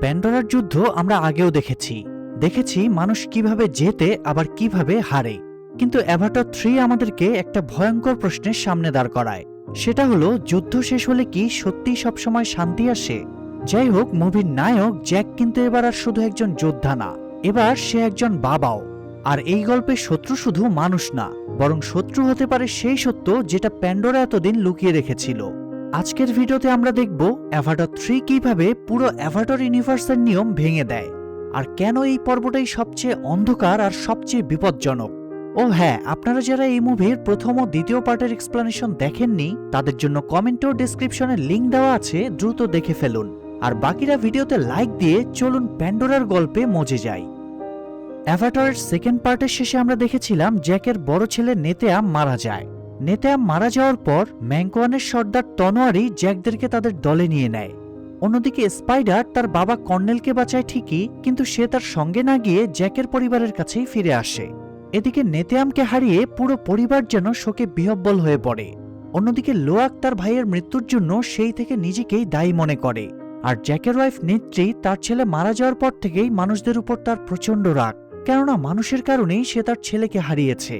প্যান্ডোরার যুদ্ধ আমরা আগেও দেখেছি মানুষ কিভাবে জেতে আবার কিভাবে হারে। কিন্তু অ্যাভাটার 3 আমাদেরকে একটা ভয়ঙ্কর প্রশ্নের সামনে দাঁড় করায়। সেটা হলো, যুদ্ধ শেষ হলে কি সত্যিই সবসময় শান্তি আসে? যাই হোক, মুভির নায়ক জ্যাক কিন্তু এবার আর শুধু একজন যোদ্ধা না, এবার সে একজন বাবাও। আর এই গল্পে শত্রু শুধু মানুষ না, বরং শত্রু হতে পারে সেই সত্য যেটা প্যান্ডোরা এতদিন লুকিয়ে রেখেছিল। আজকের ভিডিওতে আমরা দেখব অ্যাভাটার 3 কিভাবে পুরো অ্যাভাটার ইউনিভার্সের নিয়ম ভেঙে দেয়, আর কেন এই পর্বটাই সবচেয়ে অন্ধকার আর সবচেয়ে বিপজ্জনক। ও হ্যাঁ, আপনারা যারা এই মুভির প্রথম ও দ্বিতীয় পার্টের এক্সপ্লেনেশন দেখেননি, তাদের জন্য কমেন্ট ও ডেসক্রিপশনে লিংক দেওয়া আছে, দ্রুত দেখে ফেলুন। আর বাকিরা ভিডিওতে লাইক দিয়ে চলুন প্যান্ডোরার গল্পে মজে যাই। অ্যাভাটারের সেকেন্ড পার্টের শেষে আমরা দেখেছিলাম জ্যাকের বড় ছেলে নেতেয়াম মারা যায়। নেতেয়াম মারা যাওয়ার পর ম্যাংকোয়ানের সর্দার তনোয়ারি জ্যাকদেরকে তাদের দলে নিয়ে নেয়। অন্যদিকে স্পাইডার তার বাবা কর্নেলকে বাঁচায় ঠিকই, কিন্তু সে তার সঙ্গে না গিয়ে জ্যাকের পরিবারের কাছেই ফিরে আসে। এদিকে নেতেয়ামকে হারিয়ে পুরো পরিবার যেন শোকে বিহ্বল হয়ে পড়ে। অন্যদিকে লোয়াক তার ভাইয়ের মৃত্যুর জন্য সেই থেকে নিজেকেই দায়ী মনে করে। আর জ্যাকের ওয়াইফ নেত্রী তার ছেলে মারা যাওয়ার পর থেকেই মানুষদের উপর তার প্রচণ্ড রাগ, কেননা মানুষের কারণেই সে তার ছেলেকে হারিয়েছে।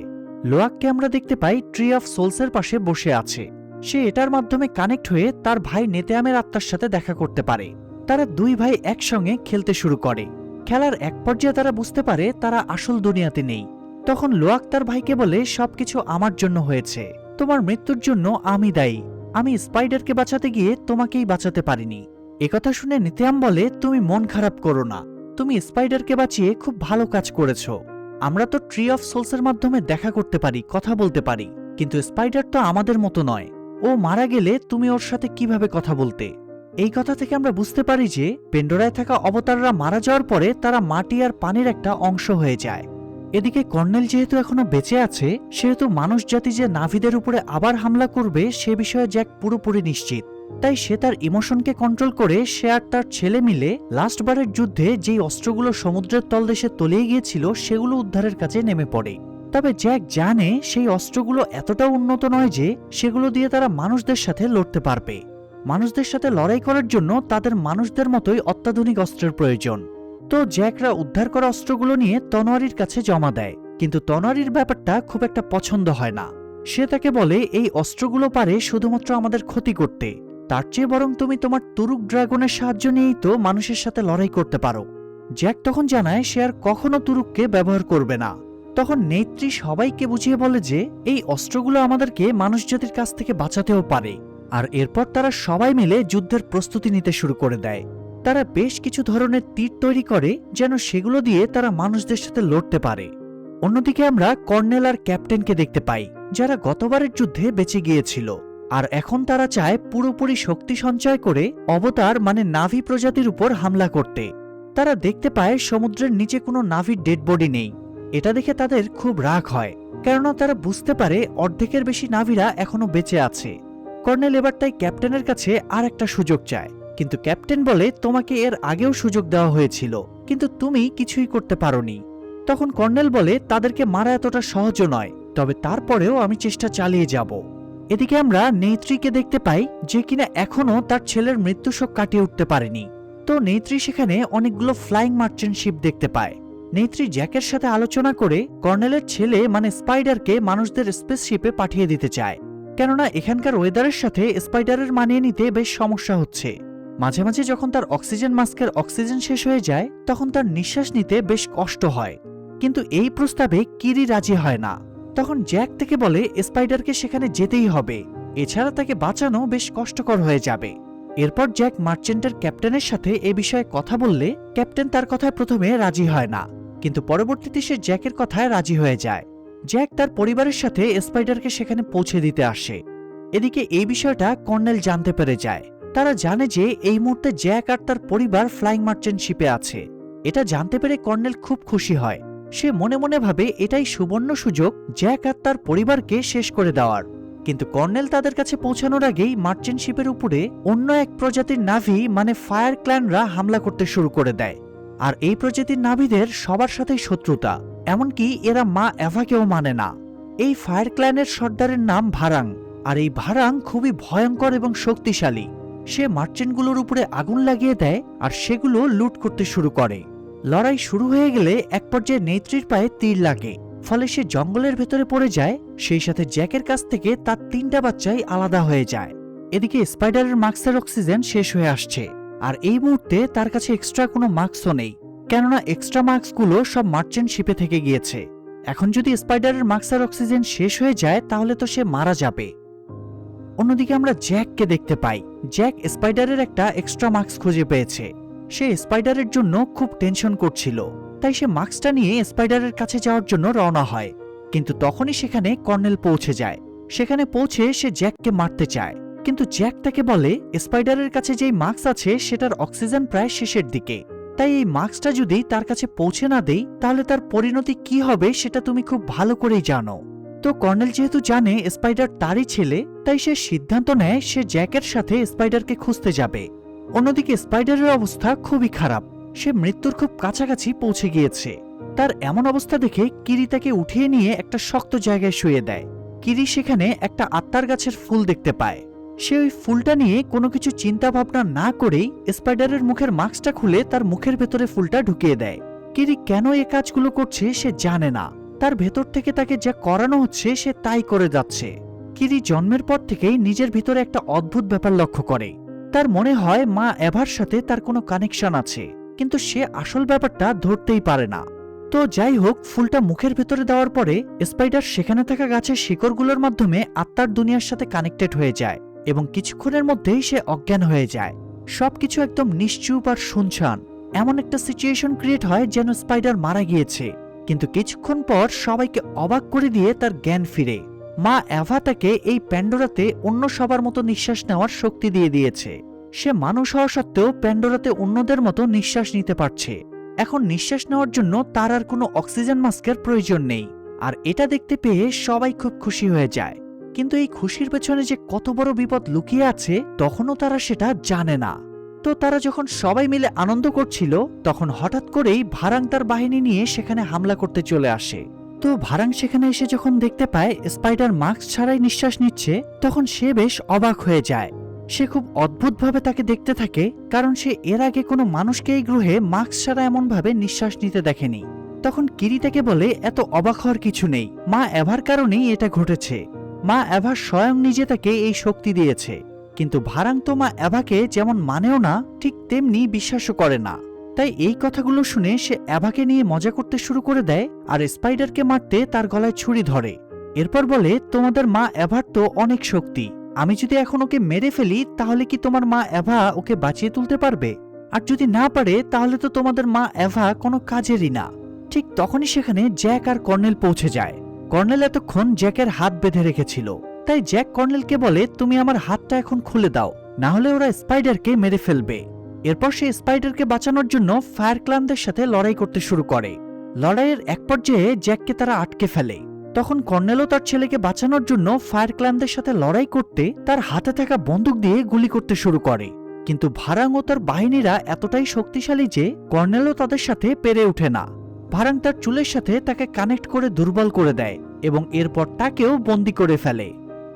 লোয়াককে আমরা দেখতে পাই ট্রি অফ সোলসের পাশে বসে আছে। সে এটার মাধ্যমে কানেক্ট হয়ে তার ভাই নেতেয়ামের আত্মার সাথে দেখা করতে পারে। তারা দুই ভাই একসঙ্গে খেলতে শুরু করে। খেলার এক পর্যায়ে তারা বুঝতে পারে তারা আসল দুনিয়াতে নেই। তখন লোয়াক তার ভাইকে বলে, সবকিছু আমার জন্য হয়েছে, তোমার মৃত্যুর জন্য আমি দায়ী, আমি স্পাইডারকে বাঁচাতে গিয়ে তোমাকেই বাঁচাতে পারিনি। একথা শুনে নেতেয়াম বলে, তুমি মন খারাপ করো না, তুমি স্পাইডারকে বাঁচিয়ে খুব ভালো কাজ করেছ। আমরা তো ট্রি অফ সোলসের মাধ্যমে দেখা করতে পারি, কথা বলতে পারি, কিন্তু স্পাইডার তো আমাদের মতো নয়। ও মারা গেলে তুমি ওর সাথে কিভাবে কথা বলতে? এই কথা থেকে আমরা বুঝতে পারি যে পেন্ডোরায় থাকা অবতাররা মারা যাওয়ার পরে তারা মাটি আর পানির একটা অংশ হয়ে যায়। এদিকে কর্নেল যেহেতু এখনো বেঁচে আছে, সেহেতু মানুষ জাতি যে নাভিদের উপরে আবার হামলা করবে সে বিষয়ে জ্যাক পুরোপুরি নিশ্চিত। তাই সে তার ইমোশনকে কন্ট্রোল করে সে আর তার ছেলে মিলে লাস্টবারের যুদ্ধে যেই অস্ত্রগুলো সমুদ্রের তলদেশে তলিয়ে গিয়েছিল সেগুলো উদ্ধারের কাজে নেমে পড়ে। তবে জ্যাক জানে সেই অস্ত্রগুলো এতটা উন্নত নয় যে সেগুলো দিয়ে তারা মানুষদের সাথে লড়তে পারবে। মানুষদের সাথে লড়াই করার জন্য তাদের মানুষদের মতোই অত্যাধুনিক অস্ত্রের প্রয়োজন। তো জ্যাকরা উদ্ধার করা অস্ত্রগুলো নিয়ে তনোয়ারির কাছে জমা দেয়, কিন্তু তনোয়ারির ব্যাপারটা খুব একটা পছন্দ হয় না। সে তাকে বলে, এই অস্ত্রগুলো পারে শুধুমাত্র আমাদের ক্ষতি করতে, তার চেয়ে বরং তুমি তোমার তুরুক ড্রাগনের সাহায্য নিয়েই তো মানুষের সাথে লড়াই করতে পারো। জ্যাক তখন জানায় সে আর কখনো তুরুককে ব্যবহার করবে না। তখন নেত্রী সবাইকে বুঝিয়ে বলে যে এই অস্ত্রগুলো আমাদেরকে মানুষজাতির কাছ থেকে বাঁচাতেও পারে। আর এরপর তারা সবাই মিলে যুদ্ধের প্রস্তুতি নিতে শুরু করে দেয়। তারা বেশ কিছু ধরনের তীর তৈরি করে যেন সেগুলো দিয়ে তারা মানুষদের সাথে লড়তে পারে। অন্যদিকে আমরা কর্নেল আর ক্যাপ্টেনকে দেখতে পাই, যারা গতবারের যুদ্ধে বেঁচে গিয়েছিল। আর এখন তারা চায় পুরোপুরি শক্তি সঞ্চয় করে অবতার মানে নাভি প্রজাতির উপর হামলা করতে। তারা দেখতে পায় সমুদ্রের নিচে কোনো নাভির ডেড বডি নেই। এটা দেখে তাদের খুব রাগ হয়, কেননা তারা বুঝতে পারে অর্ধেকের বেশি নাভিরা এখনো বেঁচে আছে। কর্নেল এবার তাই ক্যাপ্টেনের কাছে আর একটা সুযোগ চায়, কিন্তু ক্যাপ্টেন বলে, তোমাকে এর আগেও সুযোগ দেওয়া হয়েছিল, কিন্তু তুমি কিছুই করতে পারোনি। তখন কর্নেল বলে, তাদেরকে মারা এতটা সহজও নয়, তবে তারপরেও আমি চেষ্টা চালিয়ে যাব। এদিকে আমরা নেত্রীকে দেখতে পাই, যে কিনা এখনো তার ছেলের মৃত্যু শোক কাটিয়ে উঠতে পারেনি। তো নেত্রী সেখানে অনেকগুলো ফ্লাইং মার্চেন্ট শিপ দেখতে পায়। নেত্রী জ্যাকের সাথে আলোচনা করে কর্নেলের ছেলে মানে স্পাইডারকে মানুষদের স্পেসশিপে পাঠিয়ে দিতে চায়, কেননা এখানকার ওয়েদারের সাথে স্পাইডারের মানিয়ে নিতে বেশ সমস্যা হচ্ছে। মাঝে মাঝে যখন তার অক্সিজেন মাস্কের অক্সিজেন শেষ হয়ে যায় তখন তার নিঃশ্বাস নিতে বেশ কষ্ট হয়। কিন্তু এই প্রস্তাবে কিরি রাজি হয় না। তখন জ্যাক থেকে বলে, স্পাইডারকে সেখানে যেতেই হবে, এছাড়া তাকে বাঁচানো বেশ কষ্টকর হয়ে যাবে। এরপর জ্যাক মার্চেন্টের ক্যাপ্টেনের সাথে এ বিষয়ে কথা বললে ক্যাপ্টেন তার কথায় প্রথমে রাজি হয় না, কিন্তু পরবর্তীতে সে জ্যাকের কথায় রাজি হয়ে যায়। জ্যাক তার পরিবারের সাথে স্পাইডারকে সেখানে পৌঁছে দিতে আসে। এদিকে এই বিষয়টা কর্নেল জানতে পেরে যায়। তারা জানে যে এই মুহূর্তে জ্যাক আর তার পরিবার ফ্লাইং মার্চেন্ট শিপে আছে। এটা জানতে পেরে কর্নেল খুব খুশি হয়। সে মনে মনে ভাবে এটাই সুবর্ণ সুযোগ জ্যাক আর তার পরিবারকে শেষ করে দেওয়ার। কিন্তু কর্নেল তাদের কাছে পৌঁছানোর আগেই মার্চেন্ট শিপের উপরে অন্য এক প্রজাতির নাভি মানে ফায়ার ক্ল্যানরা হামলা করতে শুরু করে দেয়। আর এই প্রজাতির নাভিদের সবার সাথেই শত্রুতা, এমনকি এরা মা এভাকেও মানে না। এই ফায়ার ক্ল্যানের সর্দারের নাম ভারাং, আর এই ভারাং খুবই ভয়ঙ্কর এবং শক্তিশালী। সে মার্চেন্টগুলোর উপরে আগুন লাগিয়ে দেয় আর সেগুলো লুট করতে শুরু করে। লড়াই শুরু হয়ে গেলে এক পর্যায়ে নেত্রীর পায়ে তীর লাগে, ফলে সে জঙ্গলের ভেতরে পড়ে যায়। সেই সাথে জ্যাকের কাছ থেকে তার 3টা বাচ্চাই আলাদা হয়ে যায়। এদিকে স্পাইডারের মাস্কের অক্সিজেন শেষ হয়ে আসছে, আর এই মুহূর্তে তার কাছে এক্সট্রা কোনো মাস্কও নেই, কেননা এক্সট্রা মাস্কগুলো সব মার্চেন্ট শিপে থেকে গিয়েছে। এখন যদি স্পাইডারের মাস্কের অক্সিজেন শেষ হয়ে যায় তাহলে তো সে মারা যাবে। অন্যদিকে আমরা জ্যাককে দেখতে পাই। জ্যাক স্পাইডারের একটা এক্সট্রা মাস্ক খুঁজে পেয়েছে। সে স্পাইডারের জন্য খুব টেনশন করছিল, তাই সে মাস্কটা নিয়ে স্পাইডারের কাছে যাওয়ার জন্য রওনা হয়। কিন্তু তখনই সেখানে কর্নেল পৌঁছে যায়। সেখানে পৌঁছে সে জ্যাককে মারতে চায়, কিন্তু জ্যাক তাকে বলে স্পাইডারের কাছে যেই মাস্ক আছে সেটার অক্সিজেন প্রায় শেষের দিকে, তাই এই মাস্কটা যদি তার কাছে পৌঁছে না দেই তাহলে তার পরিণতি কি হবে সেটা তুমি খুব ভালো করেই জানো। তো কর্নেল যেহেতু জানে স্পাইডার তারই ছেলে, তাই সে সিদ্ধান্ত নেয় সে জ্যাকের সাথে স্পাইডারকে খুঁজতে যাবে। অন্যদিকে স্পাইডারের অবস্থা খুবই খারাপ, সে মৃত্যুর খুব কাছাকাছি পৌঁছে গিয়েছে। তার এমন অবস্থা দেখে কিরি তাকে উঠিয়ে নিয়ে একটা শক্ত জায়গায় শুয়ে দেয়। কিরি সেখানে একটা আত্মার গাছের ফুল দেখতে পায়। সে ওই ফুলটা নিয়ে কোনো কিছু চিন্তা ভাবনা না করেই স্পাইডারের মুখের মাস্কটা খুলে তার মুখের ভেতরে ফুলটা ঢুকিয়ে দেয়। কিরি কেন এই কাজগুলো করছে সে জানে না, তার ভেতর থেকে তাকে যা করানো হচ্ছে সে তাই করে যাচ্ছে। কিরি জন্মের পর থেকেই নিজের ভিতরে একটা অদ্ভুত ব্যাপার লক্ষ্য করে। তার মনে হয় মা এভার সাথে তার কোনো কানেকশন আছে, কিন্তু সে আসল ব্যাপারটা ধরতেই পারে না। তো যাই হোক, ফুলটা মুখের ভেতরে দেওয়ার পরে স্পাইডার সেখানে থাকা গাছের শিকড়গুলোর মাধ্যমে আত্মার দুনিয়ার সাথে কানেক্টেড হয়ে যায় এবং কিছুক্ষণের মধ্যেই সে অজ্ঞান হয়ে যায়। সবকিছু একদম নিশ্চুপ আর শুনশান। এমন একটা সিচুয়েশন ক্রিয়েট হয় যেন স্পাইডার মারা গিয়েছে, কিন্তু কিছুক্ষণ পর সবাইকে অবাক করে দিয়ে তার জ্ঞান ফিরে। মা এভা তাকে এই প্যান্ডোরাতে অন্য সবার মতো নিঃশ্বাস নেওয়ার শক্তি দিয়ে দিয়েছে। সে মানুষ হওয়া সত্ত্বেও প্যান্ডোরাতে অন্যদের মতো নিঃশ্বাস নিতে পারছে। এখন নিঃশ্বাস নেওয়ার জন্য তার আর কোনো অক্সিজেন মাস্কের প্রয়োজন নেই। আর এটা দেখতে পেয়ে সবাই খুব খুশি হয়ে যায়, কিন্তু এই খুশির পেছনে যে কত বড় বিপদ লুকিয়ে আছে তখনও তারা সেটা জানে না। তো তারা যখন সবাই মিলে আনন্দ করছিল তখন হঠাৎ করেই ভারাং তার বাহিনী নিয়ে সেখানে হামলা করতে চলে আসে। তো ভারাং সেখানে এসে যখন দেখতে পায় স্পাইডার মাস্ক ছাড়াই নিঃশ্বাস নিচ্ছে তখন সে বেশ অবাক হয়ে যায়। সে খুব অদ্ভুতভাবে তাকে দেখতে থাকে, কারণ সে এর আগে কোনো মানুষকে এই গ্রহে মাস্ক ছাড়া এমনভাবে নিঃশ্বাস নিতে দেখেনি। তখন কিরি তাকে বলে এত অবাক হওয়ার কিছু নেই, মা এভার কারণেই এটা ঘটেছে। মা এভা স্বয়ং নিজে তাকে এই শক্তি দিয়েছে। কিন্তু ভারাং তো মা এভাকে যেমন মানেও না ঠিক তেমনি বিশ্বাসও করে না। তাই এই কথাগুলো শুনে সে এভাকে নিয়ে মজা করতে শুরু করে দেয় আর স্পাইডারকে মারতে তার গলায় ছুরি ধরে। এরপর বলে, তোমাদের মা এভার তো অনেক শক্তি, আমি যদি এখন ওকে মেরে ফেলি তাহলে কি তোমার মা এভা ওকে বাঁচিয়ে তুলতে পারবে? আর যদি না পারে তাহলে তো তোমাদের মা এভা কোনো কাজেরই না। ঠিক তখনই সেখানে জ্যাক আর কর্নেল পৌঁছে যায়। কর্নেল এতক্ষণ জ্যাকের হাত বেঁধে রেখেছিল, তাই জ্যাক কর্নেলকে বলে, তুমি আমার হাতটা এখন খুলে দাও, না হলে ওরা স্পাইডারকে মেরে ফেলবে। এরপর সে স্পাইডারকে বাঁচানোর জন্য ফায়ার ক্লানদের সাথে লড়াই করতে শুরু করে। লড়াইয়ের এক পর্যায়ে জ্যাককে তারা আটকে ফেলে। তখন কর্নেলও তার ছেলেকে বাঁচানোর জন্য ফায়ার ক্লানদের সাথে লড়াই করতে তার হাতে থাকা বন্দুক দিয়ে গুলি করতে শুরু করে। কিন্তু ভারাং ও তার বাহিনীরা এতটাই শক্তিশালী যে কর্নেলও তাদের সাথে পেরে ওঠে না। ভারাং তার চুলের সাথে তাকে কানেক্ট করে দুর্বল করে দেয় এবং এরপর তাকেও বন্দি করে ফেলে।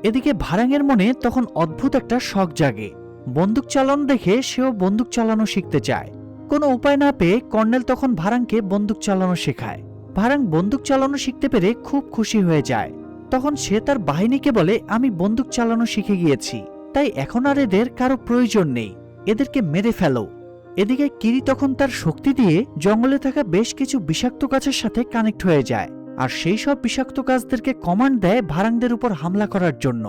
এদিকে ভারাংয়ের মনে তখন অদ্ভুত একটা শখ জাগে। বন্দুক চালানো দেখে সেও বন্দুক চালানো শিখতে চায়। কোনো উপায় না পেয়ে কর্নেল তখন ভারাংকে বন্দুক চালানো শেখায়। ভারাং বন্দুক চালানো শিখতে পেরে খুব খুশি হয়ে যায়। তখন সে তার বাহিনীকে বলে, আমি বন্দুক চালানো শিখে গিয়েছি, তাই এখন আর এদের কারো প্রয়োজন নেই, এদেরকে মেরে ফেলো। এদিকে কিরি তখন তার শক্তি দিয়ে জঙ্গলে থাকা বেশ কিছু বিষাক্ত গাছের সাথে কানেক্ট হয়ে যায় আর সেই সব বিষাক্ত গাছদেরকে কমান্ড দেয় ভারাংদের উপর হামলা করার জন্য।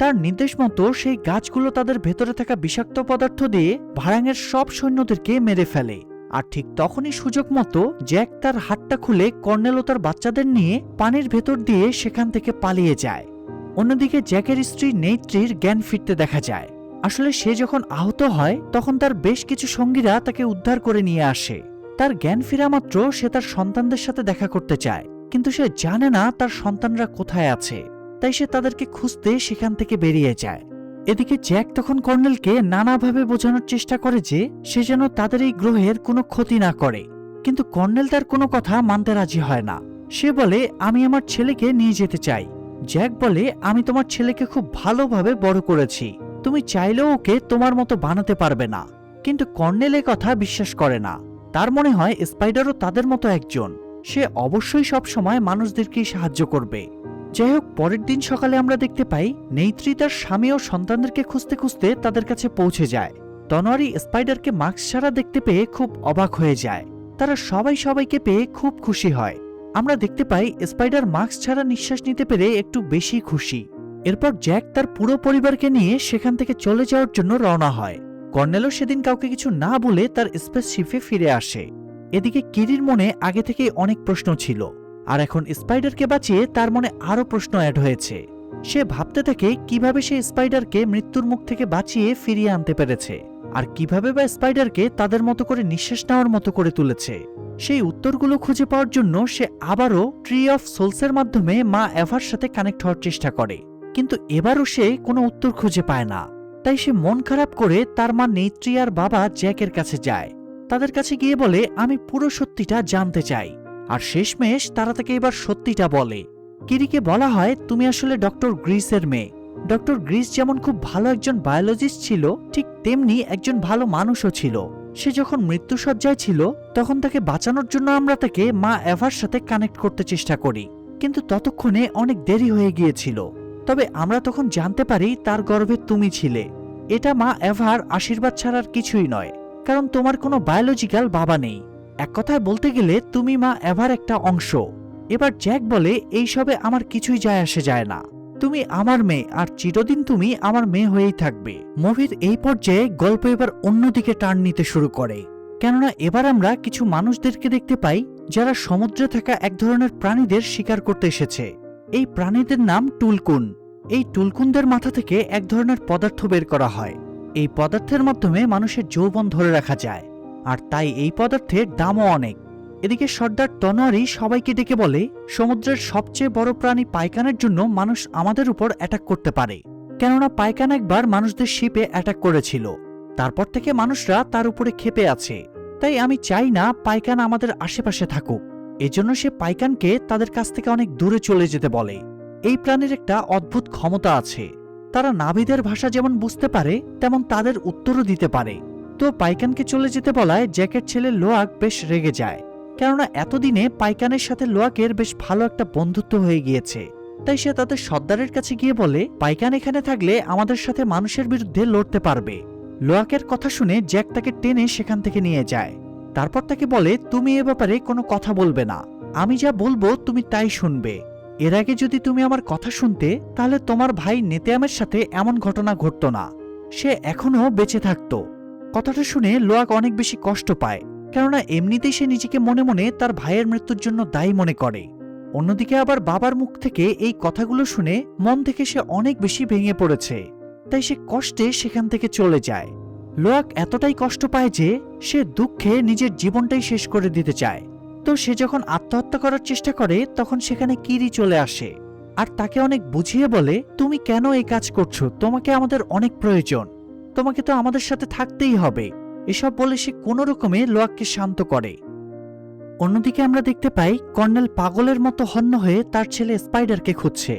তার নির্দেশ মতো সেই গাছগুলো তাদের ভেতরে থাকা বিষাক্ত পদার্থ দিয়ে ভারাংয়ের সব সৈন্যদেরকে মেরে ফেলে। আর ঠিক তখনই সুযোগ মতো জ্যাক তার হাতটা খুলে কর্নেল ও তার বাচ্চাদের নিয়ে পানির ভেতর দিয়ে সেখান থেকে পালিয়ে যায়। অন্যদিকে জ্যাকের স্ত্রী নেত্রীর জ্ঞান ফিরতে দেখা যায়। আসলে সে যখন আহত হয় তখন তার বেশ কিছু সঙ্গীরা তাকে উদ্ধার করে নিয়ে আসে। তার জ্ঞান ফিরা মাত্র সে তার সন্তানদের সাথে দেখা করতে চায়, কিন্তু সে জানে না তার সন্তানরা কোথায় আছে, তাই সে তাদেরকে খুঁজতে সেখান থেকে বেরিয়ে যায়। এদিকে জ্যাক তখন কর্নেলকে নানাভাবে বোঝানোর চেষ্টা করে যে সে যেন তাদের এই গ্রহের কোনো ক্ষতি না করে, কিন্তু কর্নেল তার কোনো কথা মানতে রাজি হয় না। সে বলে, আমি আমার ছেলেকে নিয়ে যেতে চাই। জ্যাক বলে, আমি তোমার ছেলেকে খুব ভালোভাবে বড় করেছি, তুমি চাইলেও ওকে তোমার মতো বানাতে পারবে না। কিন্তু কর্নেল এ কথা বিশ্বাস করে না। তার মনে হয় স্পাইডারও তাদের মতো একজন, সে অবশ্যই সবসময় মানুষদেরকেই সাহায্য করবে। যাই হোক, পরের দিন সকালে আমরা দেখতে পাই নেত্রী তার স্বামী ও সন্তানদেরকে খুঁজতে খুঁজতে তাদের কাছে পৌঁছে যায়। তনোয়ারি স্পাইডারকে মাস্ক ছাড়া দেখতে পেয়ে খুব অবাক হয়ে যায়। তারা সবাই সবাইকে পেয়ে খুব খুশি হয়। আমরা দেখতে পাই স্পাইডার মাস্ক ছাড়া নিঃশ্বাস নিতে পেরে একটু বেশি খুশি। এরপর জ্যাক তার পুরো পরিবারকে নিয়ে সেখান থেকে চলে যাওয়ার জন্য রওনা হয়। কর্নেলও সেদিন কাউকে কিছু না বলে তার স্পেসশিপে ফিরে আসে। এদিকে কিরির মনে আগে থেকেই অনেক প্রশ্ন ছিল, আর এখন স্পাইডারকে বাঁচিয়ে তার মনে আরো প্রশ্ন অ্যাড হয়েছে। সে ভাবতে থাকে কিভাবে সে স্পাইডারকে মৃত্যুর মুখ থেকে বাঁচিয়ে ফিরিয়ে আনতে পেরেছে, আর কিভাবে বা স্পাইডারকে তাদের মতো করে নিঃশ্বাস নেওয়ার মতো করে তুলেছে। সেই উত্তরগুলো খুঁজে পাওয়ার জন্য সে আবারও ট্রি অফ সোলসের মাধ্যমে মা এভার সাথে কানেক্ট হওয়ার চেষ্টা করে, কিন্তু এবারও সে কোনো উত্তর খুঁজে পায় না। তাই সে মন খারাপ করে তার মা নেত্রী আর বাবা জ্যাকের কাছে যায়। তাদের কাছে গিয়ে বলে, আমি পুরো সত্যিটা জানতে চাই। আর শেষমেশ তারা তাকে এবার সত্যিটা বলে। কিরিকে বলা হয়, তুমি আসলে ডক্টর গ্রিসের মেয়ে। ডক্টর গ্রিস যেমন খুব ভালো একজন বায়োলজিস্ট ছিল, ঠিক তেমনি একজন ভালো মানুষও ছিল। সে যখন মৃত্যুশয্যায় ছিল তখন তাকে বাঁচানোর জন্য আমরা তাকে মা এভার সাথে কানেক্ট করতে চেষ্টা করি, কিন্তু ততক্ষণে অনেক দেরি হয়ে গিয়েছিল। তবে আমরা তখন জানতে পারি তার গর্ভে তুমি ছিলে। এটা মা এভার আশীর্বাদ ছাড়ার কিছুই নয়, কারণ তোমার কোনো বায়োলজিক্যাল বাবা নেই। এক কথায় বলতে গেলে তুমি মা এভার একটা অংশ। এবার জ্যাক বলে, এইসবে আমার কিছুই যায় আসে যায় না। তুমি আমার মেয়ে, আর চিরদিন তুমি আমার মেয়ে হয়েই থাকবে। মুভির এই পর্যায়ে গল্প এবার অন্যদিকে টার্ন নিতে শুরু করে, কেননা এবার আমরা কিছু মানুষদেরকে দেখতে পাই যারা সমুদ্রে থাকা এক ধরনের প্রাণীদের শিকার করতে এসেছে। এই প্রাণীদের নাম টুলকুন। এই টুলকুনদের মাথা থেকে এক ধরনের পদার্থ বের করা হয়। এই পদার্থের মাধ্যমে মানুষের যৌবন ধরে রাখা যায়, আর তাই এই পদার্থের দামও অনেক। এদিকে সর্দার তনোয়ারি সবাইকে ডেকে বলে, সমুদ্রের সবচেয়ে বড় প্রাণী পাইকানের জন্য মানুষ আমাদের উপর অ্যাটাক করতে পারে, কেননা পাইকান একবার মানুষদের শিপে অ্যাটাক করেছিল। তারপর থেকে মানুষরা তার উপরে ক্ষেপে আছে। তাই আমি চাই না পাইকান আমাদের আশেপাশে থাকুক। এজন্য সে পাইকানকে তাদের কাছ থেকে অনেক দূরে চলে যেতে বলে। এই প্রাণীর একটা অদ্ভুত ক্ষমতা আছে, তারা নাভিদের ভাষা যেমন বুঝতে পারে তেমন তাদের উত্তরও দিতে পারে। তো পাইকানকে চলে যেতে বলায় জ্যাকের ছেলে লোয়াক বেশ রেগে যায়, কেননা এতদিনে পাইকানের সাথে লোয়াকের বেশ ভালো একটা বন্ধুত্ব হয়ে গিয়েছে। তাই সে তাদের সর্দারের কাছে গিয়ে বলে, পাইকান এখানে থাকলে আমাদের সাথে মানুষের বিরুদ্ধে লড়তে পারবে। লোয়াকের কথা শুনে জ্যাক তাকে টেনে সেখান থেকে নিয়ে যায়। তারপর তাকে বলে, তুমি এ ব্যাপারে কোনো কথা বলবে না, আমি যা বলবো তুমি তাই শুনবে। এর আগে যদি তুমি আমার কথা শুনতে, তাহলে তোমার ভাই নেতেয়ামের সাথে এমন ঘটনা ঘটত না, সে এখনো বেঁচে থাকত। কথাটা শুনে লোয়াক অনেক বেশি কষ্ট পায়, কেননা এমনিতেই সে নিজেকে মনে মনে তার ভাইয়ের মৃত্যুর জন্য দায়ী মনে করে। অন্যদিকে আবার বাবার মুখ থেকে এই কথাগুলো শুনে মন থেকে সে অনেক বেশি ভেঙে পড়েছে, তাই সে কষ্টে সেখান থেকে চলে যায়। লোয়াক এতটাই কষ্ট পায় যে সে দুঃখে নিজের জীবনটাই শেষ করে দিতে চায়। তো সে যখন আত্মহত্যা করার চেষ্টা করে তখন সেখানে কিরি চলে আসে, আর তাকে অনেক বুঝিয়ে বলে, তুমি কেন এই কাজ করছো, তোমাকে আমাদের অনেক প্রয়োজন, তোমাকে তো আমাদের সাথে থাকতেই হবে। এসব বলে সে কোনো রকমে লোয়াককে শান্ত করে। অন্যদিকে আমরা দেখতে পাই কর্নেল পাগলের মতো হন্য হয়ে তার ছেলে স্পাইডারকে খুঁজছে।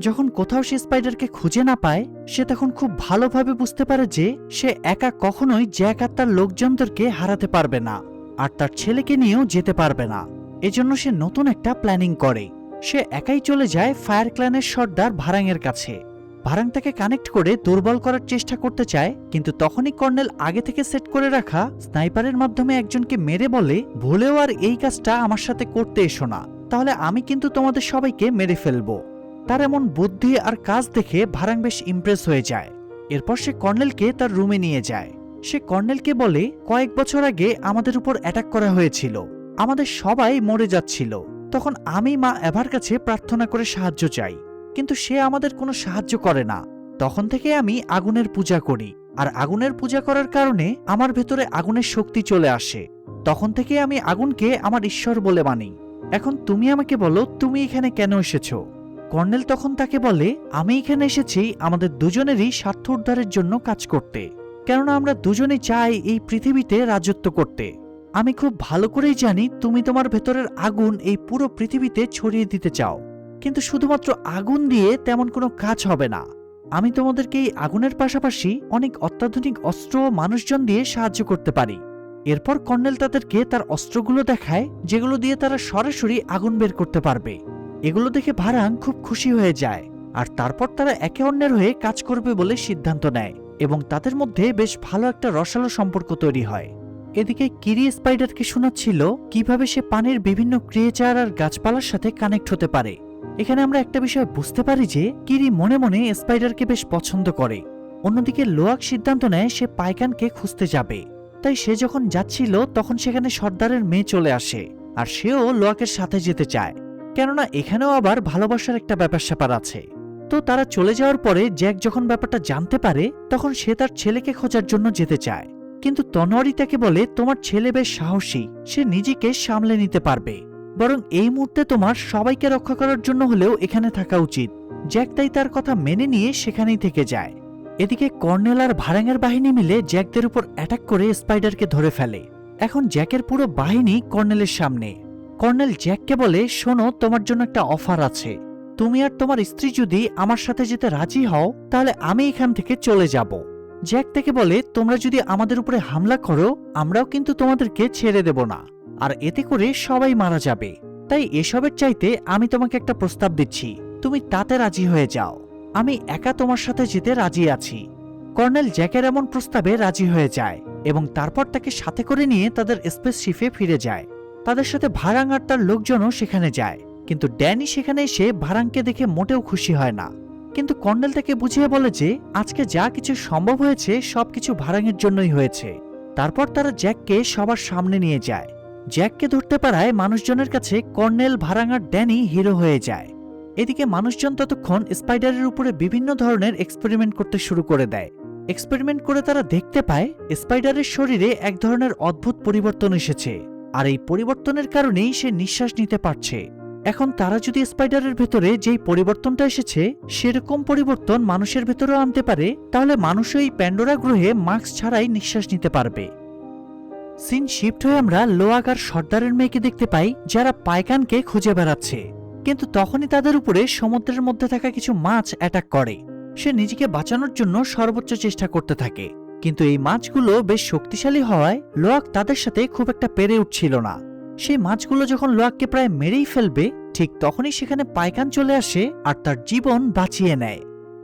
যখন কোথাও সে স্পাইডারকে খুঁজে না পায়, সে তখন খুব ভালোভাবে বুঝতে পারে যে সে একা কখনোই জ্যাক আর তার লোকজনদেরকে হারাতে পারবে না, আর তার ছেলেকে নিয়েও যেতে পারবে না। এজন্য সে নতুন একটা প্ল্যানিং করে। সে একাই চলে যায় ফায়ার ক্ল্যানের সর্দার ভারাংয়ের কাছে। ভারাং তাকে কানেক্ট করে দুর্বল করার চেষ্টা করতে চায়, কিন্তু তখনই কর্নেল আগে থেকে সেট করে রাখা স্নাইপারের মাধ্যমে একজনকে মেরে বলে, ভুলেও আর এই কাজটা আমার সাথে করতে এসো না, তাহলে আমি কিন্তু তোমাদের সবাইকে মেরে ফেলবো। তার এমন বুদ্ধি আর কাজ দেখে ভারাং বেশ ইমপ্রেস হয়ে যায়। এরপর সে কর্নেলকে তার রুমে নিয়ে যায়। সে কর্নেলকে বলে, কয়েক বছর আগে আমাদের উপর অ্যাটাক করা হয়েছিল, আমাদের সবাই মরে যাচ্ছিল। তখন আমি মা এভার কাছে প্রার্থনা করে সাহায্য চাই, কিন্তু সে আমাদের কোনো সাহায্য করে না। তখন থেকে আমি আগুনের পূজা করি, আর আগুনের পূজা করার কারণে আমার ভেতরে আগুনের শক্তি চলে আসে। তখন থেকে আমি আগুনকে আমার ঈশ্বর বলে মানি। এখন তুমি আমাকে বলো, তুমি এখানে কেন এসেছো? কর্নেল তখন তাকে বলে, আমি এখানে এসেছি আমাদের দুজনেরই স্বার্থ উদ্ধারের জন্য কাজ করতে, কেননা আমরা দুজনে চাই এই পৃথিবীতে রাজত্ব করতে। আমি খুব ভালো করেই জানি তুমি তোমার ভেতরের আগুন এই পুরো পৃথিবীতে ছড়িয়ে দিতে চাও, কিন্তু শুধুমাত্র আগুন দিয়ে তেমন কোনো কাজ হবে না। আমি তোমাদেরকে এই আগুনের পাশাপাশি অনেক অত্যাধুনিক অস্ত্র ও মানুষজন দিয়ে সাহায্য করতে পারি। এরপর কর্নেল তাদেরকে তার অস্ত্রগুলো দেখায়, যেগুলো দিয়ে তারা সরাসরি আগুন বের করতে পারবে। এগুলো দেখে ভারাং খুব খুশি হয়ে যায়, আর তারপর তারা একে অন্যের হয়ে কাজ করবে বলে সিদ্ধান্ত নেয় এবং তাদের মধ্যে বেশ ভালো একটা রসালো সম্পর্ক তৈরি হয়। এদিকে কিরি স্পাইডারকে শোনাচ্ছিল কিভাবে সে পানির বিভিন্ন ক্রিয়েচার আর গাছপালার সাথে কানেক্ট হতে পারে। এখানে আমরা একটা বিষয় বুঝতে পারি যে কিরি মনে মনে স্পাইডারকে বেশ পছন্দ করে। অন্যদিকে লোয়াক সিদ্ধান্ত নেয় সে পাইকানকে খুঁজতে যাবে। তাই সে যখন যাচ্ছিল তখন সেখানে সর্দারের মেয়ে চলে আসে, আর সেও লোয়াকের সাথে যেতে চায়, কেননা এখানেও আবার ভালোবাসার একটা ব্যাপার স্যাপার আছে। তো তারা চলে যাওয়ার পরে জ্যাক যখন ব্যাপারটা জানতে পারে তখন সে তার ছেলেকে খোঁজার জন্য যেতে চায়, কিন্তু তনোয়ারি তাকে বলে তোমার ছেলে বেশ সাহসী, সে নিজেকে সামলে নিতে পারবে, বরং এই মুহূর্তে তোমার সবাইকে রক্ষা করার জন্য হলেও এখানে থাকা উচিত। জ্যাক তাই তার কথা মেনে নিয়ে সেখানেই থেকে যায়। এদিকে কর্নেল আর ভারাঙের বাহিনী মিলে জ্যাকদের উপর অ্যাটাক করে স্পাইডারকে ধরে ফেলে। এখন জ্যাকের পুরো বাহিনী কর্নেলের সামনে। কর্নেল জ্যাককে বলে, শোনো, তোমার জন্য একটা অফার আছে। তুমি আর তোমার স্ত্রী যদি আমার সাথে যেতে রাজি হও তাহলে আমি এখান থেকে চলে যাব। জ্যাক তাকে বলে, তোমরা যদি আমাদের উপরে হামলা করো আমরাও কিন্তু তোমাদেরকে ছেড়ে দেব না, আর এতে করে সবাই মারা যাবে। তাই এসবের চাইতে আমি তোমাকে একটা প্রস্তাব দিচ্ছি, তুমি তাতে রাজি হয়ে যাও। আমি একা তোমার সাথে যেতে রাজি আছি। কর্নেল জ্যাকের এমন প্রস্তাবে রাজি হয়ে যায় এবং তারপর তাকে সাথে করে নিয়ে তাদের স্পেসশিপে ফিরে যায়। তাদের সাথে ভারাং আর তার লোকজনও সেখানে যায়, কিন্তু ড্যানি সেখানে এসে ভারাংকে দেখে মোটেও খুশি হয় না। কিন্তু কর্নেল তাকে বুঝিয়ে বলে যে আজকে যা কিছু সম্ভব হয়েছে সবকিছু ভারাংয়ের জন্যই হয়েছে। তারপর তারা জ্যাককে সবার সামনে নিয়ে যায়। জ্যাককে ধরতে পারায় মানুষজনের কাছে কর্নেল, ভারাং আর ড্যানি হিরো হয়ে যায়। এদিকে মানুষজন ততক্ষণ স্পাইডারের উপরে বিভিন্ন ধরনের এক্সপেরিমেন্ট করতে শুরু করে দেয়। এক্সপেরিমেন্ট করে তারা দেখতে পায় স্পাইডারের শরীরে এক ধরনের অদ্ভুত পরিবর্তন এসেছে, আর এই পরিবর্তনের কারণেই সে নিঃশ্বাস নিতে পারছে। এখন তারা যদি স্পাইডারের ভেতরে যেই পরিবর্তনটা এসেছে সেরকম পরিবর্তন মানুষের ভেতরেও আনতে পারে, তাহলে মানুষও এই প্যান্ডোরা গ্রহে মাস্ক ছাড়াই নিঃশ্বাস নিতে পারবে। সিন শিফট হয়ে আমরা লোয়াক আর সর্দারের মেয়েকে দেখতে পাই, যারা পাইকানকে খুঁজে বেড়াচ্ছে। কিন্তু তখনই তাদের উপরে সমুদ্রের মধ্যে থাকা কিছু মাছ অ্যাটাক করে। সে নিজেকে বাঁচানোর জন্য সর্বোচ্চ চেষ্টা করতে থাকে, কিন্তু এই মাছগুলো বেশ শক্তিশালী হওয়ায় লোয়াক তাদের সাথে খুব একটা পেরে উঠছিল না। সেই মাছগুলো যখন লোয়াককে প্রায় মেরেই ফেলবে ঠিক তখনই সেখানে পাইকান চলে আসে আর তার জীবন বাঁচিয়ে নেয়।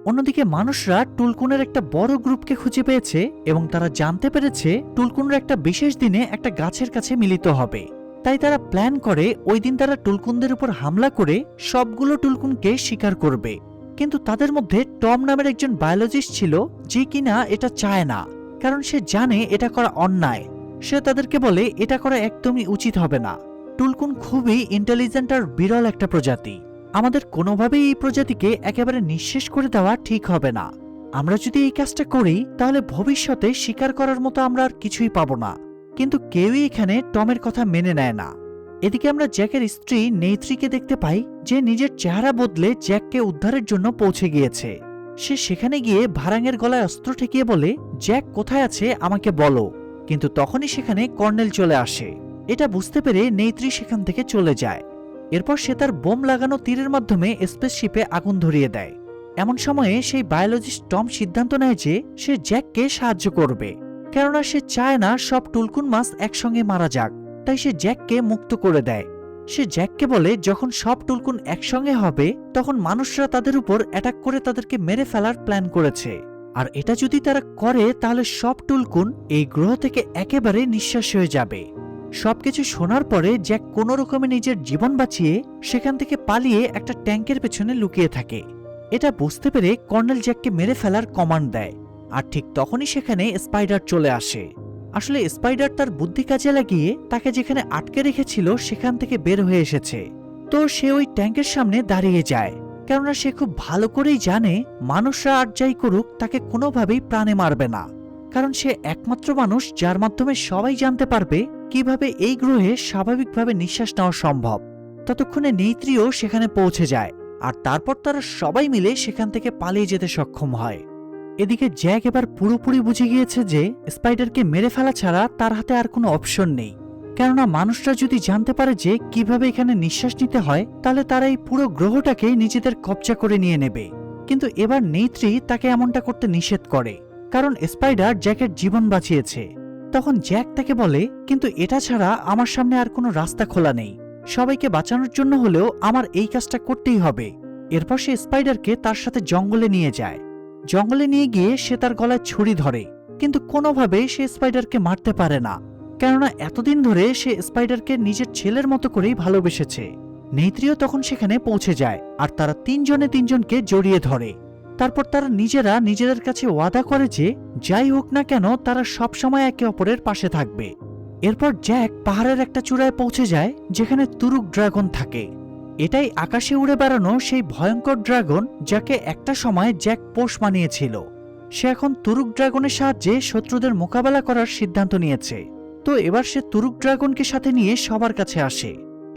অন্যদিকে মানুষরা টুলকুনের একটা বড় গ্রুপকে খুঁজে পেয়েছে এবং তারা জানতে পেরেছে টুলকুনরা একটা বিশেষ দিনে একটা গাছের কাছে মিলিত হবে। তাই তারা প্ল্যান করে ওই দিন তারা টুলকুনদের উপর হামলা করে সবগুলো টুলকুনকে শিকার করবে। কিন্তু তাদের মধ্যে টম নামের একজন বায়োলজিস্ট ছিল, যে কিনা এটা চায় না, কারণ সে জানে এটা করা অন্যায়। সে তাদেরকে বলে এটা করা একদমই উচিত হবে না। টুলকুন খুবই ইন্টেলিজেন্ট আর বিরল একটা প্রজাতি, আমাদের কোনোভাবেই এই প্রজাতিকে একেবারে নিঃশেষ করে দেওয়া ঠিক হবে না। আমরা যদি এই কাজটা করি তাহলে ভবিষ্যতে শিকার করার মতো আমরা আর কিছুই পাবো না। কিন্তু কেউই এখানে টমের কথা মেনে নেয় না। এদিকে আমরা জ্যাকের স্ত্রী নেইত্রীকে দেখতে পাই, যে নিজের চেহারা বদলে জ্যাককে উদ্ধারের জন্য পৌঁছে গিয়েছে। সে সেখানে গিয়ে ভারাঙের গলায় অস্ত্র ঠেকিয়ে বলে, জ্যাক কোথায় আছে আমাকে বলো। কিন্তু তখনই সেখানে কর্নেল চলে আসে। এটা বুঝতে পেরে নেইত্রী সেখান থেকে চলে যায়। এরপর সে তার বোম লাগানো তীরের মাধ্যমে স্পেসশিপে আগুন ধরিয়ে দেয়। এমন সময়ে সেই বায়োলজিস্ট টম সিদ্ধান্ত নেয় যে সে জ্যাককে সাহায্য করবে, কেননা সে চায় না সব টুলকুন মাছ একসঙ্গে মারা যাক। তাই সে জ্যাককে মুক্ত করে দেয়। সে জ্যাককে বলে যখন সব টুলকুন একসঙ্গে হবে তখন মানুষরা তাদের উপর অ্যাটাক করে তাদেরকে মেরে ফেলার প্ল্যান করেছে, আর এটা যদি তারা করে তাহলে সব টুলকুন এই গ্রহ থেকে একেবারে নিঃশ্বাস হয়ে যাবে। সবকিছু শোনার পরে জ্যাক কোনো রকমে নিজের জীবন বাঁচিয়ে সেখান থেকে পালিয়ে একটা ট্যাঙ্কের পেছনে লুকিয়ে থাকে। এটা বুঝতে পেরে কর্নেল জ্যাককে মেরে ফেলার কমান্ড দেয়, আর ঠিক তখনই সেখানে স্পাইডার চলে আসে। আসলে স্পাইডার তার বুদ্ধি কাজে লাগিয়ে তাকে যেখানে আটকে রেখেছিল সেখান থেকে বের হয়ে এসেছে। তো সে ওই ট্যাঙ্কের সামনে দাঁড়িয়ে যায়, কেননা সে খুব ভালো করেই জানে মানুষরা আর যাই করুক তাকে কোনোভাবেই প্রাণে মারবে না, কারণ সে একমাত্র মানুষ যার মাধ্যমে সবাই জানতে পারবে কিভাবে এই গ্রহে স্বাভাবিকভাবে নিঃশ্বাস নেওয়া সম্ভব। ততক্ষণে নেইত্রীও সেখানে পৌঁছে যায়, আর তারপর তারা সবাই মিলে সেখান থেকে পালিয়ে যেতে সক্ষম হয়। এদিকে জ্যাক এবার পুরোপুরি বুঝে গিয়েছে যে স্পাইডারকে মেরে ফেলা ছাড়া তার হাতে আর কোনো অপশন নেই, কেননা মানুষরা যদি জানতে পারে যে কিভাবে এখানে নিঃশ্বাস নিতে হয় তাহলে তারা এই পুরো গ্রহটাকে নিজেদের কবজা করে নিয়ে নেবে। কিন্তু এবার নেত্রী তাকে এমনটা করতে নিষেধ করে, কারণ স্পাইডার জ্যাকের জীবন বাঁচিয়েছে। তখন জ্যাক তাকে বলে, কিন্তু এটা ছাড়া আমার সামনে আর কোনো রাস্তা খোলা নেই, সবাইকে বাঁচানোর জন্য হলেও আমার এই কাজটা করতেই হবে। এরপর সে স্পাইডারকে তার সাথে জঙ্গলে নিয়ে যায়। জঙ্গলে নিয়ে গিয়ে সে তার গলায় ছুরি ধরে, কিন্তু কোনোভাবে সে স্পাইডারকে মারতে পারে না, কেননা এতদিন ধরে সে স্পাইডারকে নিজের ছেলের মতো করেই ভালোবেসেছে। নেত্রীও তখন সেখানে পৌঁছে যায়, আর তারা তিনজনে তিনজনকে জড়িয়ে ধরে। তারপর তারা নিজেরা নিজেদের কাছে ওয়াদা করে যে যাই হোক না কেন তারা সবসময় একে অপরের পাশে থাকবে। এরপর জ্যাক পাহাড়ের একটা চূড়ায় পৌঁছে যায়, যেখানে তুরুক ড্রাগন থাকে। এটাই আকাশে উড়ে বেড়ানো সেই ভয়ঙ্কর ড্রাগন, যাকে একটা সময় জ্যাক পোষ মানিয়েছিল। সে এখন তুরুক ড্রাগনের সাহায্যে শত্রুদের মোকাবেলা করার সিদ্ধান্ত নিয়েছে। তো এবার সে তুরুক ড্রাগনকে সাথে নিয়ে সবার কাছে আসে।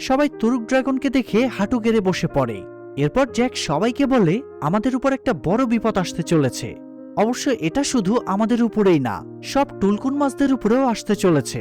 সবাই তুরুক ড্রাগনকে দেখে হাঁটু গেড়ে বসে পড়ে। এরপর জ্যাক সবাইকে বলে, আমাদের উপর একটা বড় বিপদ আসতে চলেছে। অবশ্য এটা শুধু আমাদের উপরেই না, সব টুলকুন মাছদের উপরেও আসতে চলেছে।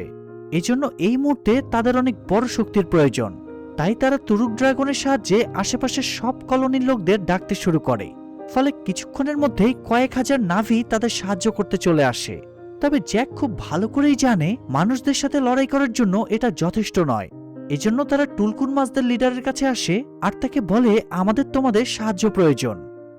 এজন্য এই মুহূর্তে তাদের অনেক বড় শক্তির প্রয়োজন। তাই তারা তুরুক ড্রাগনের সাহায্যে আশেপাশের সব কলোনির লোকদের ডাকতে শুরু করে। ফলে কিছুক্ষণের মধ্যেই কয়েক হাজার নাভি তাদের সাহায্য করতে চলে আসে। তবে জ্যাক খুব ভালো করেই জানে মানুষদের সাথে লড়াই করার জন্য এটা যথেষ্ট নয়। এজন্য তারা টুলকুন মাছদের লিডারের কাছে আসে আর তাকে বলে, আমাদের তোমাদের সাহায্য প্রয়োজন।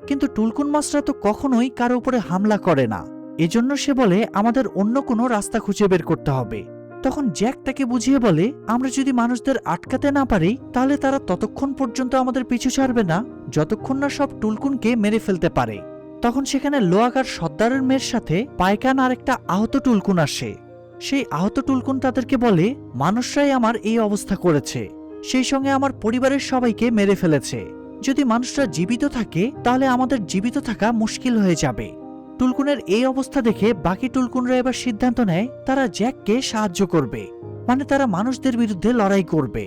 কিন্তু টুলকুন মাছরা তো কখনোই কারো উপরে হামলা করে না। এজন্য সে বলে, আমাদের অন্য কোনো রাস্তা খুঁজে বের করতে হবে। তখন জ্যাক তাকে বুঝিয়ে বলে, আমরা যদি মানুষদের আটকাতে না পারি তাহলে তারা ততক্ষণ পর্যন্ত আমাদের পিছু ছাড়বে না যতক্ষণ না সব টুলকুনকে মেরে ফেলতে পারে। তখন সেখানে লোয়াগার সর্দারের মেয়ের সাথে পাইকান আর একটা আহত টুলকুন আসে। সেই আহত টুলকুন তাদেরকে বলে, মানুষরাই আমার এই অবস্থা করেছে, সেই সঙ্গে আমার পরিবারের সবাইকে মেরে ফেলেছে। যদি মানুষরা জীবিত থাকে তাহলে আমাদের জীবিত থাকা মুশকিল হয়ে যাবে। টুলকুনের এই অবস্থা দেখে বাকি টুলকুনরা এবার সিদ্ধান্ত নেয় তারা জ্যাককে সাহায্য করবে, মানে তারা মানুষদের বিরুদ্ধে লড়াই করবে।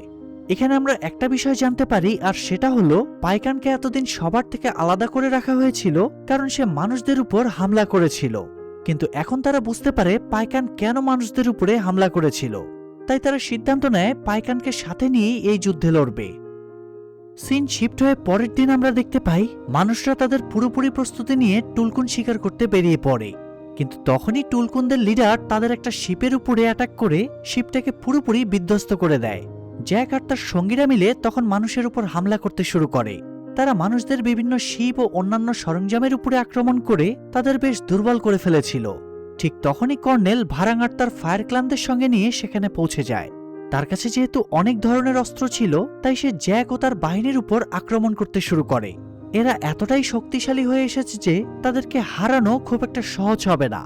এখানে আমরা একটা বিষয় জানতে পারি, আর সেটা হলো পাইকানকে এতদিন সবার থেকে আলাদা করে রাখা হয়েছিল কারণ সে মানুষদের উপর হামলা করেছিল। কিন্তু এখন তারা বুঝতে পারে পাইকান কেন মানুষদের উপরে হামলা করেছিল। তাই তারা সিদ্ধান্ত নেয় পাইকানকে সাথে নিয়েই এই যুদ্ধে লড়বে। সিন শিফট হয়ে পরের দিন আমরা দেখতে পাই মানুষরা তাদের পুরোপুরি প্রস্তুতি নিয়ে টুলকুন শিকার করতে বেরিয়ে পড়ে। কিন্তু তখনই টুলকুনদের লিডার তাদের একটা শিপের উপরে অ্যাটাক করে শিপটাকে পুরোপুরি বিধ্বস্ত করে দেয়। জ্যাক আর তার সঙ্গীরা মিলে তখন মানুষের উপর হামলা করতে শুরু করে। তারা মানুষদের বিভিন্ন শিপ ও অন্যান্য সরঞ্জামের উপরে আক্রমণ করে তাদের বেশ দুর্বল করে ফেলেছিল। ঠিক তখনই কর্নেল ভারাঙ্গার তার ফায়ার ক্লানদের সঙ্গে নিয়ে সেখানে পৌঁছে যায়। তার কাছে যেহেতু অনেক ধরনের অস্ত্র ছিল, তাই সে জ্যাক ও তার বাহিনীর উপর আক্রমণ করতে শুরু করে। এরা এতটাই শক্তিশালী হয়ে এসেছে যে তাদেরকে হারানো খুব একটা সহজ হবে না।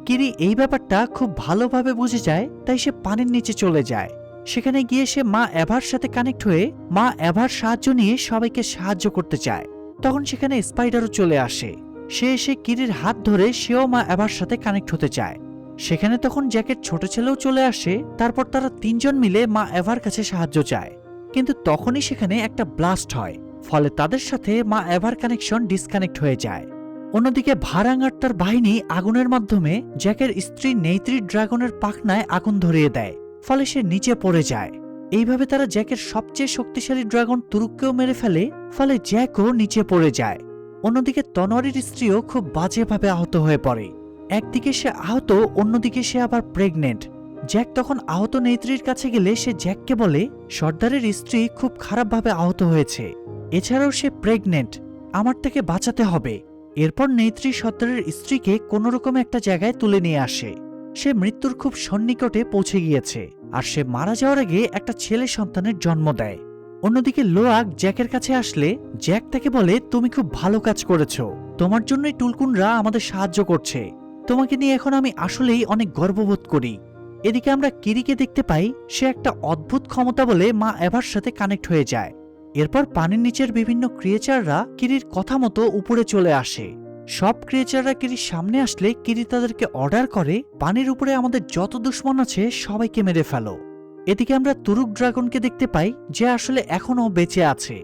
কিরি এই ব্যাপারটা খুব ভালোভাবে বুঝে যায়, তাই সে পানির নিচে চলে যায়। সেখানে গিয়ে সে মা এভার সাথে কানেক্ট হয়ে মা এভার সাহায্য নিয়ে সবাইকে সাহায্য করতে চায়। তখন সেখানে স্পাইডারও চলে আসে। সে এসে কিরির হাত ধরে সেও মা এভার সাথে কানেক্ট হতে চায়। সেখানে তখন জ্যাকের ছোট ছেলেও চলে আসে। তারপর তারা তিনজন মিলে মা এভার কাছে সাহায্য চায়, কিন্তু তখনই সেখানে একটা ব্লাস্ট হয়, ফলে তাদের সাথে মা এভার কানেকশন ডিসকানেক্ট হয়ে যায়। অন্যদিকে ভারাঙ্গার তার বাহিনী আগুনের মাধ্যমে জ্যাকের স্ত্রী নেত্রী ড্রাগনের পাখনায় আগুন ধরিয়ে দেয়, ফলে সে নিচে পড়ে যায়। এইভাবে তারা জ্যাকের সবচেয়ে শক্তিশালী ড্রাগন তুরুককেও মেরে ফেলে, ফলে জ্যাকও নিচে পড়ে যায়। অন্যদিকে তনোয়ারির স্ত্রীও খুব বাজেভাবে আহত হয়ে পড়ে। একদিকে সে আহত, অন্যদিকে সে আবার প্রেগনেন্ট। জ্যাক তখন আহত নেত্রীর কাছে গেলে সে জ্যাককে বলে, সর্দারের স্ত্রী খুব খারাপভাবে আহত হয়েছে, এছাড়াও সে প্রেগনেন্ট, আমার তাকে বাঁচাতে হবে। এরপর নেত্রী সর্দারের স্ত্রীকে কোনোরকমে একটা জায়গায় তুলে নিয়ে আসে। সে মৃত্যুর খুব সন্নিকটে পৌঁছে গিয়েছে, আর সে মারা যাওয়ার আগে একটা ছেলে সন্তানের জন্ম দেয়। অন্যদিকে লোয়াক জ্যাকের কাছে আসলে জ্যাক তাকে বলে, তুমি খুব ভালো কাজ করেছো, তোমার জন্যই টুলকুনরা আমাদের সাহায্য করছে, তোমাকে নিয়ে এখন আমি আসলেই অনেক গর্ববোধ করি। এদিকে আমরা কিরিকে দেখতে পাই, সে একটা অদ্ভুত ক্ষমতা বলে মা এভার সাথে কানেক্ট হয়ে যায়। এরপর পানির নিচের বিভিন্ন ক্রিয়েচাররা কিরির কথা মতো উপরে চলে আসে। সব ক্রিয়েচাররা কিরির সামনে আসলে কিরি তাদেরকে অর্ডার করে, পানির উপরে আমাদের যত দুশ্মন আছে সবাইকে মেরে ফেলো। এদিকে আমরা তুরুক ড্রাগনকে দেখতে পাই, যে আসলে এখনও বেঁচে আছে।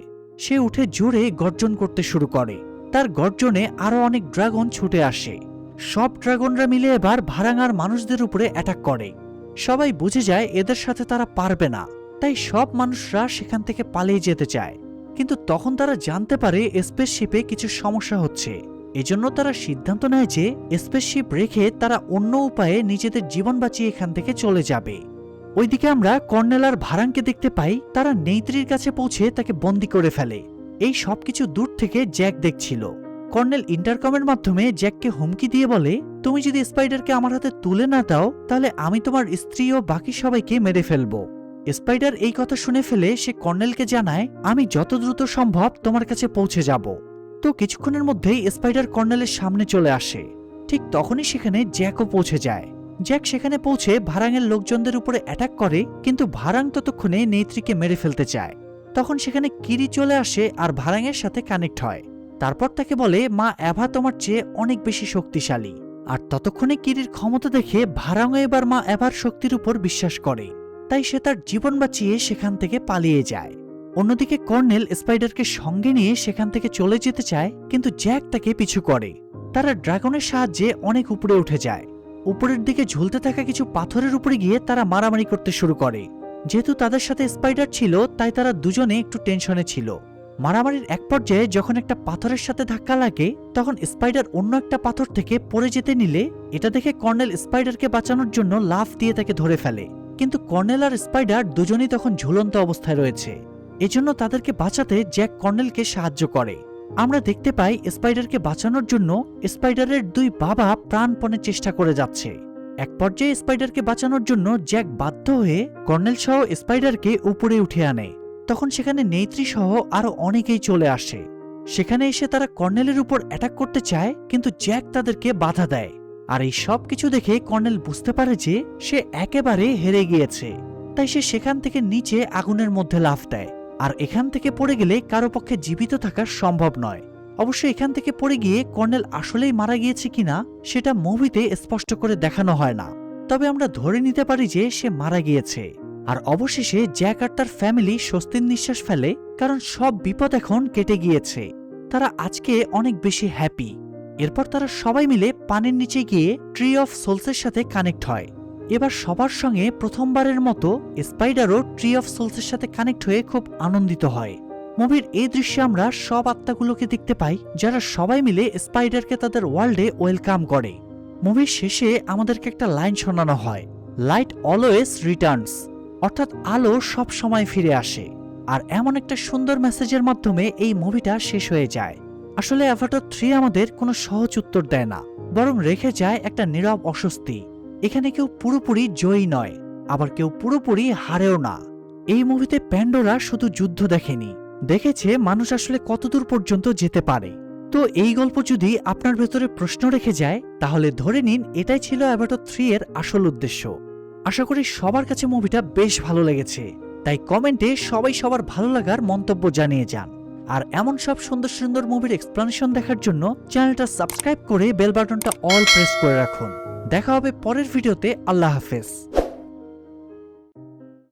সে উঠে জোরে গর্জন করতে শুরু করে। তার গর্জনে আরো অনেক ড্রাগন ছুটে আসে। সব ড্রাগনরা মিলে এবার ভারাঙ্গার মানুষদের উপরে অ্যাটাক করে। সবাই বুঝে যায় এদের সাথে তারা পারবে না, তাই সব মানুষরা সেখান থেকে পালিয়ে যেতে চায়। কিন্তু তখন তারা জানতে পারে স্পেসশিপে কিছু সমস্যা হচ্ছে। এজন্য তারা সিদ্ধান্ত নেয় যে স্পেসশিপ রেখে তারা অন্য উপায়ে নিজেদের জীবন বাঁচিয়ে এখান থেকে চলে যাবে। ওইদিকে আমরা কর্নেল আর ভারাংকে দেখতে পাই, তারা নেইত্রির কাছে পৌঁছে তাকে বন্দী করে ফেলে। এই সবকিছু দূর থেকে জ্যাক দেখছিল। কর্নেল ইন্টারকমের মাধ্যমে জ্যাককে হুমকি দিয়ে বলে, তুমি যদি স্পাইডারকে আমার হাতে তুলে না দাও তাহলে আমি তোমার স্ত্রী ও বাকি সবাইকে মেরে ফেলবো। স্পাইডার এই কথা শুনে ফেলে সে কর্নেলকে জানায়, আমি যত দ্রুত সম্ভব তোমার কাছে পৌঁছে যাব। তো কিছুক্ষণের মধ্যেই স্পাইডার কর্নেলের সামনে চলে আসে। ঠিক তখনই সেখানে জ্যাকও পৌঁছে যায়। জ্যাক সেখানে পৌঁছে ভারাংয়ের লোকজনদের উপরে অ্যাটাক করে, কিন্তু ভারাং ততক্ষণে নেইত্রিকে মেরে ফেলতে চায়। তখন সেখানে কিরি চলে আসে আর ভারাংয়ের সাথে কানেক্ট হয়। তারপর তাকে বলে, মা অ্যাভা তোমার চেয়ে অনেক বেশি শক্তিশালী। আর ততক্ষণে কিরির ক্ষমতা দেখে ভারাংও এবার মা অ্যাভার শক্তির উপর বিশ্বাস করে, তাই সে তার জীবন বাঁচিয়ে সেখান থেকে পালিয়ে যায়। অন্যদিকে কর্নেল স্পাইডারকে সঙ্গে নিয়ে সেখান থেকে চলে যেতে চায়, কিন্তু জ্যাক তাকে পিছু করে। তারা ড্রাগনের সাহায্যে অনেক উপরে উঠে যায়। উপরের দিকে ঝুলতে থাকা কিছু পাথরের উপরে গিয়ে তারা মারামারি করতে শুরু করে। যেহেতু তাদের সাথে স্পাইডার ছিল তাই তারা দুজনে একটু টেনশনে ছিল। মারামারির এক পর্যায়ে যখন একটা পাথরের সাথে ধাক্কা লাগে, তখন স্পাইডার অন্য একটা পাথর থেকে পড়ে যেতে নিলে এটা দেখে কর্নেল স্পাইডারকে বাঁচানোর জন্য লাফ দিয়ে তাকে ধরে ফেলে। কিন্তু কর্নেল আর স্পাইডার দুজনেই তখন ঝুলন্ত অবস্থায় রয়েছে। এজন্য তাদেরকে বাঁচাতে জ্যাক কর্নেলকে সাহায্য করে। আমরা দেখতে পাই স্পাইডারকে বাঁচানোর জন্য স্পাইডারের দুই বাবা প্রাণপণে চেষ্টা করে যাচ্ছে। এক পর্যায়ে স্পাইডারকে বাঁচানোর জন্য জ্যাক বাধ্য হয়ে কর্নেল সহ স্পাইডারকে উপরে উঠে আনে। তখন সেখানে নেইত্রি সহ আরো অনেকেই চলে আসে। সেখানে এসে তারা কর্নেলের উপর অ্যাটাক করতে চায়, কিন্তু জ্যাক তাদেরকে বাধা দেয়। আর এই সব কিছু দেখে কর্নেল বুঝতে পারে যে সে একেবারে হেরে গিয়েছে। তাই সে সেখান থেকে নিচে আগুনের মধ্যে লাফ দেয়। আর এখান থেকে পড়ে গেলে কারো পক্ষে জীবিত থাকা সম্ভব নয়। অবশ্য এখান থেকে পড়ে গিয়ে কর্নেল আসলেই মারা গিয়েছে কিনা সেটা মুভিতে স্পষ্ট করে দেখানো হয় না, তবে আমরা ধরে নিতে পারি যে সে মারা গিয়েছে। আর অবশেষে জ্যাক আর তার ফ্যামিলি স্বস্তির নিঃশ্বাস ফেলে, কারণ সব বিপদ এখন কেটে গিয়েছে। তারা আজকে অনেক বেশি হ্যাপি। এরপর তারা সবাই মিলে পানির নিচে গিয়ে ট্রি অফ সোলসের সাথে কানেক্ট হয়। এবার সবার সঙ্গে প্রথমবারের মতো স্পাইডারও ট্রি অফ সোলসের সাথে কানেক্ট হয়ে খুব আনন্দিত হয়। মুভির এই দৃশ্যে আমরা সব আত্মাগুলোকে দেখতে পাই, যারা সবাই মিলে স্পাইডারকে তাদের ওয়ার্ল্ডে ওয়েলকাম করে। মুভির শেষে আমাদেরকে একটা লাইন শোনানো হয়, লাইট অলওয়েজ রিটার্নস, অর্থাৎ আলো সব সময় ফিরে আসে। আর এমন একটা সুন্দর মেসেজের মাধ্যমে এই মুভিটা শেষ হয়ে যায়। আসলে অ্যাভাটার 3 আমাদের কোনো সহজ উত্তর দেয় না, বরং রেখে যায় একটা নীরব অস্বস্তি। এখানে কেউ পুরোপুরি জয়ী নয়, আবার কেউ পুরোপুরি হারেও না। এই মুভিতে প্যান্ডোরা শুধু যুদ্ধ দেখেনি, দেখেছে মানুষ আসলে কতদূর পর্যন্ত যেতে পারে। তো এই গল্প যদি আপনার ভেতরে প্রশ্ন রেখে যায়, তাহলে ধরে নিন এটাই ছিল অ্যাভাটার 3 এর আসল উদ্দেশ্য। আশা করি সবার কাছে মুভিটা বেশ ভালো লেগেছে, তাই কমেন্টে সবাই সবার ভালো লাগার মন্তব্য জানিয়ে যান। আর এমন সব সুন্দর সুন্দর মুভির এক্সপ্লেনেশন দেখার জন্য চ্যানেলটা সাবস্ক্রাইব করে বেল বাটনটা অল প্রেস করে রাখুন। দেখা হবে পরের ভিডিওতে। আল্লাহ হাফেজ।